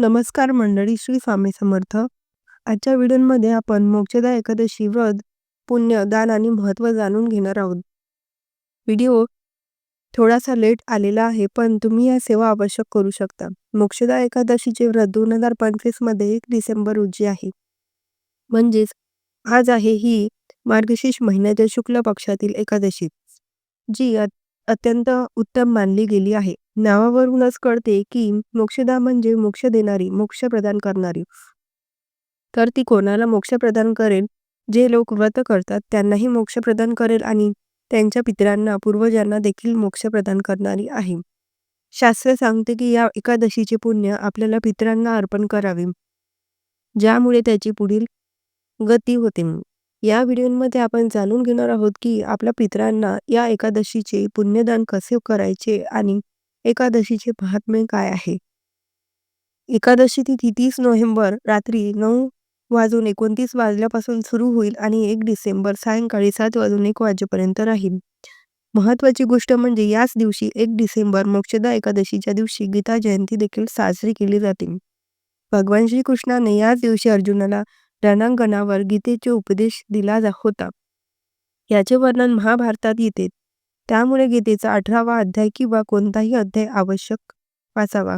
नमस्कार मंडळी, श्री स्वामी समर्थ. आजच्या व्हिडिओमध्ये आपण मोक्षदा एकादशी व्रत, पुण्य, दान आणि महत्त्व जाणून घेणार आहोत. व्हिडिओ थोडासा लेट आलेला आहे, पण तुम्ही या सेवा आवश्यक करू शकता. मोक्षदा एकादशीचे व्रत 2025 मध्ये 1 डिसेंबर रोजी आहे. म्हणजेच आज आहे ही मार्गशीर्ष महिन्याच्या शुक्ल पक्षातील एकादशी, जी अत्यंत उत्तम मानली गेली आहे. नावावरूनच कळते की मोक्षदा म्हणजे मोक्ष देणारी, मोक्ष प्रदान करणारी. तर ती कोणाला मोक्ष प्रदान करेल? जे लोक व्रत करतात त्यांनाही मोक्ष प्रदान करेल आणि त्यांच्या पितरांना, पूर्वजांना देखील मोक्ष प्रदान करणारी आहे. शास्त्र सांगते की या एकादशीचे पुण्य आपल्याला पितरांना अर्पण करावे, ज्यामुळे त्याची पुढील गती होते. या व्हिडिओमध्ये आपण जाणून घेणार आहोत की आपल्या पितरांना या एकादशीचे पुण्यदान कसे करायचे आणि एकादशीचे महात्म्य काय आहे. एकादशी तिथी 30 नोव्हेंबर रात्री 9:29 वाजल्यापासून सुरू होईल आणि 1 डिसेंबर सायंकाळी 7:01 वाजेपर्यंत राहील. महत्त्वाची गोष्ट म्हणजे याच दिवशी 1 डिसेंबर मोक्षदा एकादशीच्या दिवशी गीता जयंती देखील साजरी केली जाते. भगवान श्रीकृष्णाने याच दिवशी अर्जुनाला रणांगणावर गीतेचे उपदेश दिला होता. याचे वर्णन महाभारतात येते. त्यामुळे गीतेचा 18वा अध्याय किंवा कोणताही अध्याय आवश्यक वाचावा.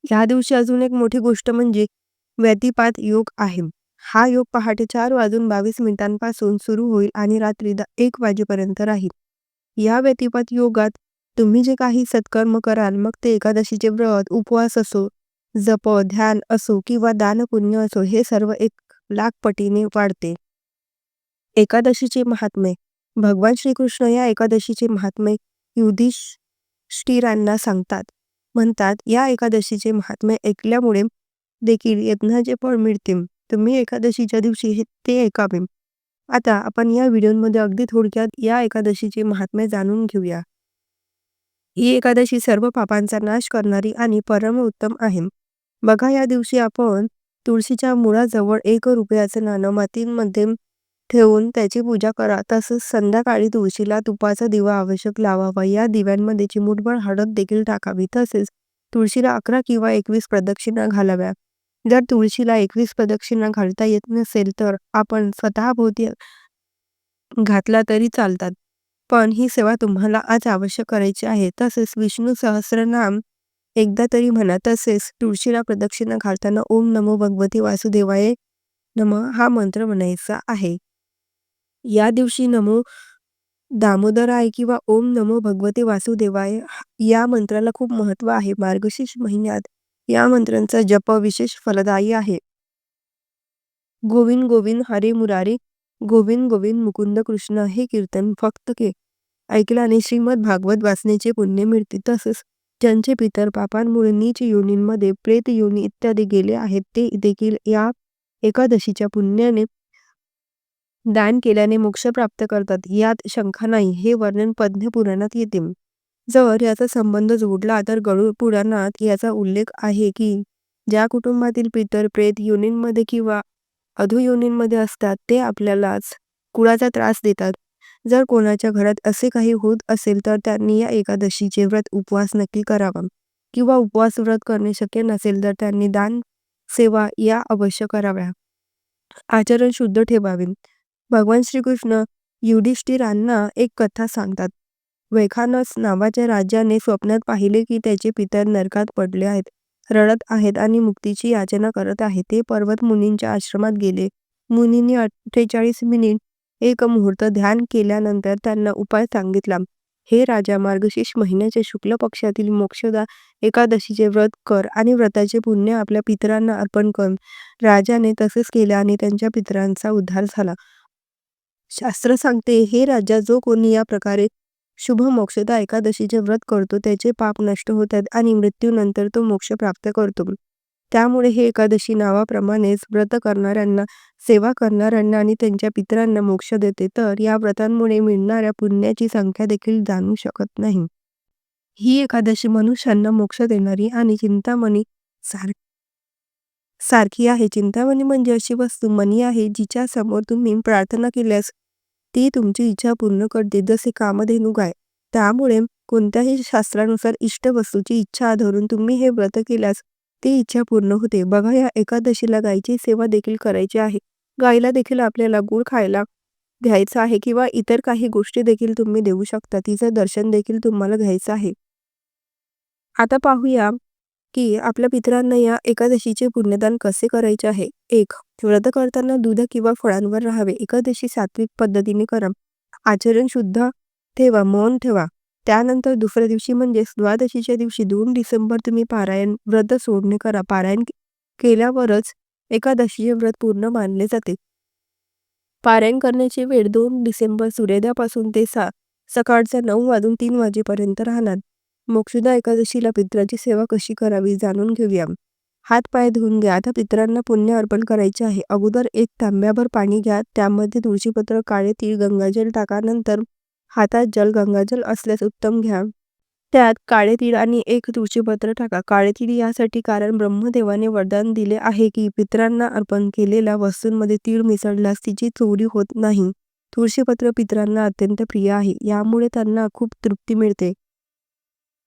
या दिवशी अजून एक मोठी गोष्ट म्हणजे व्यतिपात योग आहे. हा योग पहाटे 4:22 सुरू होईल आणि रात्री 1 वाजेपर्यंत राहील. या व्यतिपात योगात तुम्ही जे काही सत्कर्म कराल, मग ते एकादशीचे व्रत, उपवास असो, जप, ध्यान असो किंवा दानपुण्य असो, हे सर्व 1,00,000 पटीने वाढते. एकादशीचे महात्म्य. भगवान श्रीकृष्ण या एकादशीचे महात्म्य युधिष्ठिरांना सांगतात. म्हणतात, या एकादशीचे महात्म्य ऐकल्यामुळे देखील यज्ञाचे फळ मिळते. तुम्ही एकादशीच्या दिवशी ते ऐकावे. आता आपण या व्हिडिओमध्ये अगदी थोडक्यात या एकादशीचे महात्म्य जाणून घेऊया. ही एकादशी सर्व पापांचा नाश करणारी आणि परम उत्तम आहे. बघा, या दिवशी आपण तुळशीच्या मुळाजवळ 1 रुपयाचं नाणं मातीमध्ये ठेवून त्याची पूजा करा. तसंच संध्याकाळी तुळशीला तुपाचा दिवा आवश्यक लावावा. या दिव्यांमध्ये चिमूटभर हळद देखील टाकावी. तसेच तुळशीला 11 किंवा 21 प्रदक्षिणा घालाव्या. जर तुळशीला 21 प्रदक्षिणा घालता येत नसेल तर आपण स्वतःभोवती घातला तरी चालतात. पण ही सेवा तुम्हाला आज आवश्यक करायची आहे. तसेच विष्णू सहस्रनाम एकदा तरी म्हणा. तसेच तुळशीला प्रदक्षिणा घालताना ओम नमो भगवते वासुदेवाय नमः हा मंत्र म्हणायचा आहे. या दिवशी नमो दामोदराय किंवा ओम नमो भगवते वासुदेवाय या मंत्राला खूप महत्त्व आहे. मार्गशीर्ष महिन्यात या मंत्रांचा जप विशेष फलदायी आहे. गोविंद गोविंद हरे मुरारी, गोविंद गोविंद मुकुंद कृष्ण हे कीर्तन फक्त ऐकल्याने श्रीमद भागवत वाचण्याचे पुण्य मिळते. तसेच ज्यांचे पितर पापांमुळे नीच योनींमध्ये, प्रेत योनी इत्यादी गेले आहेत, ते देखील या एकादशीच्या पुण्याने दान केल्याने मोक्ष प्राप्त करतात. यात शंका नाही. हे वर्णन पद्मपुराणात येते. जर याचा संबंध जोडला तर गरुड पुराणात याचा उल्लेख आहे की ज्या कुटुंबातील पितर प्रेत योनींमध्ये किंवा अधोयोनींमध्ये असतात ते आपल्यालाच कुळाचा त्रास देतात. जर कोणाच्या घरात असे काही होत असेल तर त्यांनी या एकादशीचे व्रत, उपवास नक्की करावा. किंवा उपवास व्रत करणे शक्य नसेल तर त्यांनी दान सेवा या अवश्य कराव्या. आचरण शुद्ध ठेवावे. भगवान श्रीकृष्ण युधिष्ठिरांना एक कथा सांगतात. वैखानस नावाच्या राजाने स्वप्नात पाहिले की त्याचे पितर नरकात पडले आहेत, रडत आहेत आणि मुक्तीची याचना करत आहेत. ते पर्वत मुनींच्या आश्रमात गेले. मुनींनी 48 मिनिट एक मुहूर्त ध्यान केल्यानंतर त्यांना उपाय सांगितला. हे राजा, मार्गशीर्ष महिन्याच्या शुक्ल पक्षातील मोक्षदा एकादशीचे व्रत कर आणि व्रताचे पुण्य आपल्या पितरांना अर्पण कर. राजाने तसेच केले आणि त्यांच्या पितरांचा उद्धार झाला. शास्त्र सांगते, हे राजा, जो कोणी या प्रकारे शुभ मोक्षदा एकादशीचे व्रत करतो त्याचे पाप नष्ट होतात आणि मृत्यूनंतर तो मोक्ष प्राप्त करतो. त्यामुळे हे एकादशी नावाप्रमाणेच व्रत करणाऱ्यांना, सेवा करणाऱ्यांना आणि त्यांच्या पितरांना मोक्ष देते. तर या व्रतांमुळे मिळणाऱ्या पुण्याची संख्या देखील जाणू शकत नाही. ही एकादशी मनुष्यांना मोक्ष देणारी आणि चिंतामणी सारखी आहे. चिंतामणी म्हणजे अशी वस्तू, मणी आहे, जिच्या समोर तुम्ही प्रार्थना केल्यास ती तुमची इच्छा पूर्ण करते, जसे कामधेनू गाय. त्यामुळे कोणत्याही शास्त्रानुसार इष्ट वस्तूची इच्छा धरून तुम्ही हे व्रत केल्यास ती इच्छा पूर्ण होते. बघा, या एकादशीला गायीची सेवा देखील करायची आहे. गायीला देखील आपल्याला गूळ खायला घ्यायचं आहे किंवा इतर काही गोष्टी देखील तुम्ही देऊ शकता. तिचं दर्शन देखील तुम्हाला घ्यायचं आहे. आता पाहूया की आपल्या पितरांना या एकादशीचे पुण्यदान कसे करायचे आहे. 1. व्रत करताना दूध किंवा फळांवर राहावे. एकादशी सात्विक पद्धतीने करा. आचरण शुद्ध ठेवा, मौन ठेवा. त्यानंतर दुसऱ्या दिवशी म्हणजेच द्वादशीच्या दिवशी 2 डिसेंबर तुम्ही पारायण व्रत सोडणे करा. पारायण केल्यावरच एकादशीचे व्रत पूर्ण मानले जाते. पारायण करण्याची वेळ 2 डिसेंबर सूर्योदयापासून ते सकाळच्या 9 वाजून 3 वाजेपर्यंत राहणार. मोक्षदा एकादशीला पितराची सेवा कशी करावी जाणून घेऊया. हात-पाय धुवून घ्या. आता पितरांना पुण्य अर्पण करायचे आहे. अगोदर 1 तांब्याभर पाणी घ्या. त्यामध्ये तुळशीपत्र, काळे तीळ, गंगाजल टाका. नंतर हातात जल, गंगाजल असल्यास उत्तम घ्या. त्यात काळे तीळ आणि 1 तुळशीपत्र टाका. काळे तीळ यासाठी कारण ब्रह्मदेवाने वरदान दिले आहे की पितरांना अर्पण केलेल्या वस्तूंमध्ये तीळ मिसळल्यास तिची चोरी होत नाही. तुळशीपत्र पितरांना अत्यंत प्रिय आहे. यामुळे त्यांना खूप तृप्ती मिळते.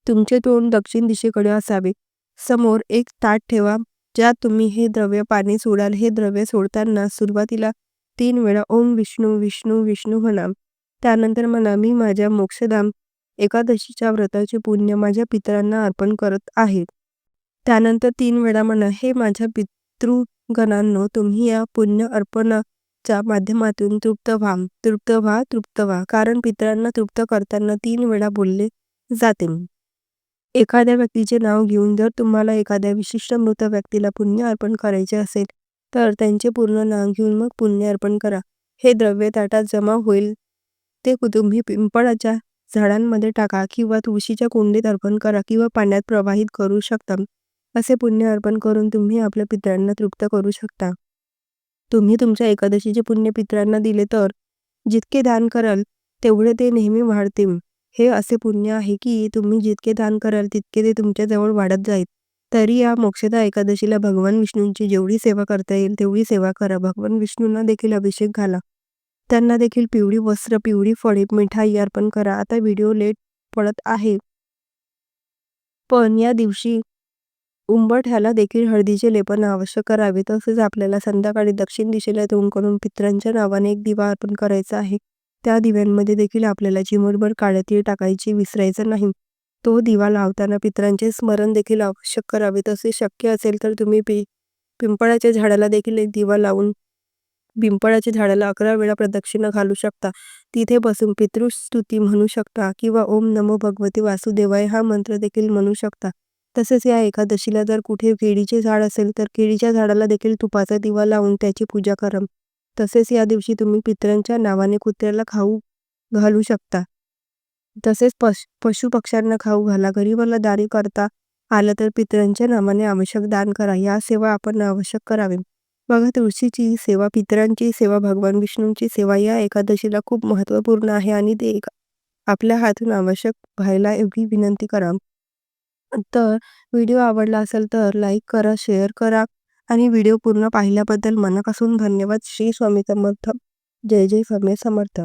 तुमचे तोंड दक्षिण दिशेकडे असावे. समोर 1 ताट ठेवा, ज्यात तुम्ही हे द्रव्य पाणी सोडाल. हे द्रव्य सोडताना सुरुवातीला 3 वेळा ओम विष्णू विष्णू विष्णू म्हणा. त्यानंतर म्हणा, मी माझ्या मोक्षधाम एकादशीच्या व्रताचे पुण्य माझ्या पितरांना अर्पण करत आहे. त्यानंतर 3 वेळा म्हणा, हे माझ्या पितृगणांनो, तुम्ही या पुण्य अर्पणाच्या माध्यमातून तृप्त व्हा, तृप्त व्हा, तृप्त व्हा. कारण पितरांना तृप्त करताना 3 वेळा बोलले जाते. एखाद्या व्यक्तीचे नाव घेऊन जर तुम्हाला एखाद्या विशिष्ट मृत व्यक्तीला पुण्य अर्पण करायचे असेल, तर त्यांचे पूर्ण नाव घेऊन मग पुण्य अर्पण करा. हे द्रव्य ताटात जमा होईल ते तुम्ही पिंपळाच्या झाडांमध्ये टाका किंवा तुळशीच्या कुंडीत अर्पण करा किंवा पाण्यात प्रवाहित करू शकता. असे पुण्य अर्पण करून तुम्ही आपल्या पितरांना तृप्त करू शकता. तुम्ही तुमच्या एकादशीचे पुण्य पितरांना दिले तर जितके दान कराल तेवढे ते नेहमी वाढतील. हे असे पुण्य आहे की तुम्ही जितके दान कराल तितके ते तुमच्याजवळ वाढत जाईल. तरी या मोक्षदा एकादशीला भगवान विष्णूंची जेवढी सेवा करता येईल तेवढी सेवा करा. भगवान विष्णूंना देखील अभिषेक घाला. त्यांना देखील पिवळी वस्त्र, पिवळी फळे, मिठाई अर्पण करा. आता व्हिडिओ लेट पडत आहे, पण या दिवशी उंबरठ्याला देखील हळदीचे लेपन आवश्यक करावे. तसेच आपल्याला संध्याकाळी दक्षिण दिशेला तोंड करून पितरांच्या नावाने 1 दिवा अर्पण करायचा आहे. त्या दिव्यांमध्ये देखील आपल्याला चिमूटभर काळे तीळ टाकायचे विसरायचं नाही. तो दिवा लावताना पितरांचे स्मरण देखील आवश्यक करावे. तसे शक्य असेल तर तुम्ही पिंपळाच्या झाडाला देखील 1 दिवा लावून पिंपळाच्या झाडाला 11 वेळा प्रदक्षिणा घालू शकता. तिथे बसून पितृस्तुती म्हणू शकता किंवा ओम नमो भगवते वासुदेवाय हा मंत्र देखील म्हणू शकता. तसेच या एकादशीला जर कुठे केळीचे झाड असेल तर केळीच्या झाडाला देखील तुपाचा दिवा लावून त्याची पूजा करा. तसेच या दिवशी तुम्ही पितरांच्या नावाने कुत्र्याला खाऊ घालू शकता. तसेच पशु-पक्ष्यांना खाऊ घाला. गरिबाला दान करता आलं तर पितरांच्या नावाने आवश्यक दान करा. या सेवा आपण आवश्यक करावे. बघा, तुळशीची सेवा, पितरांची सेवा, भगवान विष्णूंची सेवा या एकादशीला खूप महत्त्वपूर्ण आहे आणि ते आपल्या हातून आवश्यक व्हायला एवढी विनंती करा. तर व्हिडिओ आवडला असेल तर लाईक करा, शेअर करा आणि व्हिडिओ पूर्ण पाहिल्याबद्दल मनापासून धन्यवाद. श्री स्वामी समर्थ. जय जय स्वामी समर्थ.